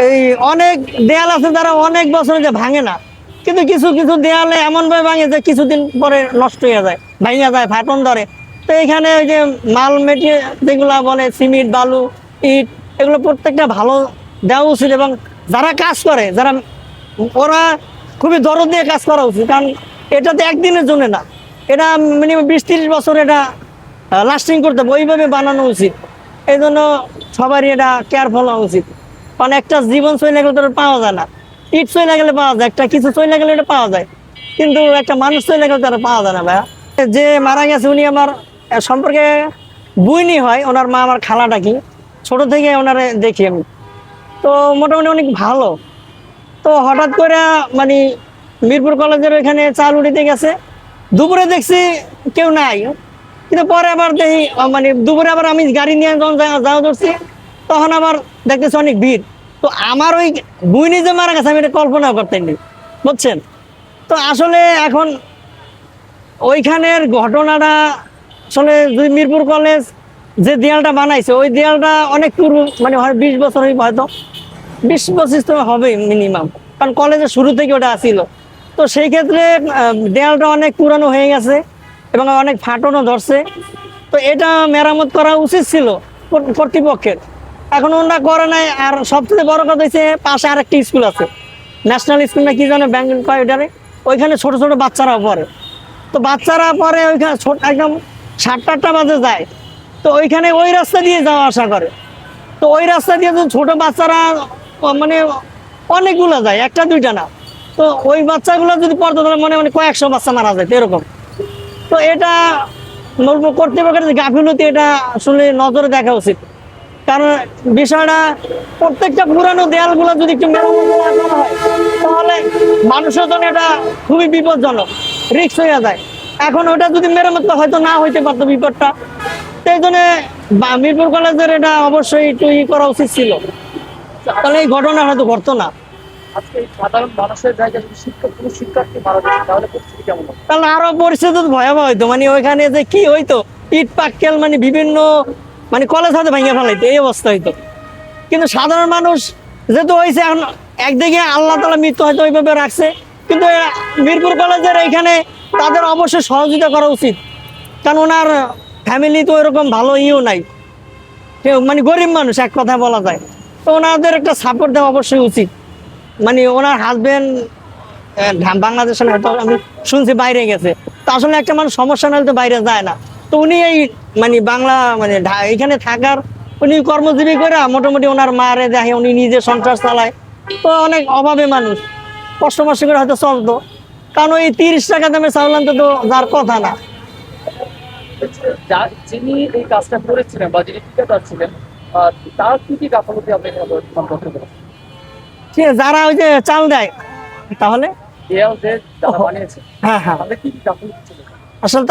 এই অনেক দেয়াল আছে যারা অনেক বছর যে ভাঙে না, কিন্তু কিছু কিছু দেয়ালে এমন ভাবে ভাঙে যে কিছুদিন পরে নষ্ট হয়ে যায়, ভাঙা যায়, ফাটন ধরে। তো এখানে ওই যে মাল মেটিরিয়াল যেগুলা বলে সিমেন্ট, বালু, ইট, এগুলো প্রত্যেকটা ভালো দেওয়া উচিত। এবং যারা কাজ করে, যারা ওরা খুবই দরদ দিয়ে কাজ করা উচিত, কারণ এটা তো একদিনের জন্য না, এটা মিনিমাম 20-30 বছর এটা লাস্টিং করতে হবে, ওইভাবে বানানো উচিত। এই জন্য সবারই এটা কেয়ারফুল হওয়া উচিত, কারণ একটা জীবন চলে গেলে তো এটা পাওয়া যায় না। ইট চলে গেলে পাওয়া যায়, একটা কিছু চলে গেলে এটা পাওয়া যায়, কিন্তু একটা মানুষ চলে গেলে তারা পাওয়া যায় না ভাইয়া। যে মারা গেছে উনি আমার সম্পর্কে বুইনি হয়, ওনার মা আমার খালা ডাকি, ছোট থেকে ওনারে দেখি আমি। তো মোটামুটি অনেক ভালো। তো হঠাৎ করে মানে মিরপুর কলেজের ওইখানে চাল উঠিতে গেছে, দুপুরে দেখছি কেউ নাই, কিন্তু পরে আবার দেখি মানে দুপুরে আবার আমি গাড়ি নিয়ে যখন যাওয়া ধরছি, তখন আবার দেখতেছি অনেক ভিড়। তো আমার ওই বুইনি যে মারা গেছে আমি এটা কল্পনা করতেনি, বুঝছেন। তো আসলে এখন ওইখানের ঘটনাটা আসলে যদি মিরপুর কলেজ যে দেয়ালটা বানাইছে, ওই দেয়ালটা অনেক পুরো, মানে হয় 20 বছর হয়তো 20-25 তো হবে মিনিমাম, কারণ কলেজের শুরু থেকে ওটা আসিল। তো সেই ক্ষেত্রে দেয়ালটা অনেক পুরানো হয়ে গেছে এবং অনেক ফাটনও ধরছে। তো এটা মেরামত করা উচিত ছিল কর্তৃপক্ষের, এখন ওনারা করে নাই। আর সবথেকে বড় কথা হচ্ছে পাশে আরেকটি স্কুল আছে, ন্যাশনাল স্কুল না কি জানে ব্যাঙ্গল কয় ওইটারে, ওইখানে ছোট ছোট বাচ্চারাও পড়ে। তো বাচ্চারা পরে ওইখানে ছোট একদম 7-8টা বাজে যায়, তো ওইখানে ওই রাস্তা দিয়ে যাওয়া আসা করে। তো ওই রাস্তা দিয়ে তো ছোট বাচ্চারা মানে অনেকগুলো যায়, একটা দুইটা না। তো ওই বাচ্চাগুলো যদি পড়তো তাহলে মনে মানে কয়েকশো বাচ্চা মারা যায় এরকম। তো এটা কর্তৃপক্ষের যে গাফিলতি, এটা আসলে নজরে দেখা উচিত। কারণ বিষয়টা প্রত্যেকটা পুরানো দেয়ালগুলো যদি একটু মেরামত না করা হয়, তাহলে মানুষের জন্য এটা খুবই বিপজ্জনক, রিস্ক হয়ে যায়। এখন ওটা যদি মেরামত হয়তো না হইতে পারতো বিপদটা, সেই জন্য মিরপুর কলেজের এটা অবশ্যই একটু করা উচিত ছিল, তাহলে এই ঘটনা হয়তো ঘটতো না। আজকে এই সাধারণ মানুষের জায়গায় যদি কোনো শিক্ষার্থী মারা যেত তাহলে পরিস্থিতি কেমন হবে? তাহলে আরো পরিস্থিতি তো ভয়াবহ হইতো, মানে ওইখানে যে কি হইতো, ইট পাক্কেল মানে বিভিন্ন মানে কলেজ হয়তো ভেঙে ফেলাইতো, এই অবস্থা হইতো। কিন্তু সাধারণ মানুষ যেহেতু হয়েছে, এখন একদিকে আল্লাহ তাআলা মৃত্যু হয়তো ওইভাবে রাখছে, কিন্তু মিরপুর কলেজের এইখানে তাদের অবশ্যই সহযোগিতা করা উচিত, কারণ ওনার ফ্যামিলি তো এরকম ভালো নাই, কেউ মানে গরিব মানুষ এক কথা বলা যায়। তো ওনাদের একটা সাপোর্ট দেওয়া অবশ্যই উচিত। মানে ওনার হাজবেন্ড বাংলাদেশে হয়তো আমি শুনছি বাইরে গেছে, তো আসলে একটা মানুষ সমস্যা না হলে তো বাইরে যায় না। তো উনি এই মানে বাংলা মানে এখানে থাকার, উনি কর্মজীবী করে মোটামুটি ওনার মারে দেখে, উনি নিজে সংসার চালায়। তো অনেক অভাবে মানুষ কষ্ট মষ্ট করে হয়তো চলতো, কারণ ওই 30 টাকা দামে চাউল আনতে তো যার কথা না। যিনি এই কাজটা করেছিলেন বা যিনি ঠিকাদার ছিলেন, তার কি কি গাফলতি আপনি সম্পর্কে বলেন? ঠিক আছে, যারা ওই যে চাল দেয়, তাহলে দেয়াল যে যারা বানিয়েছে হ্যাঁ হ্যাঁ, তাদের কি কি গাফলতি ছিল? আসলে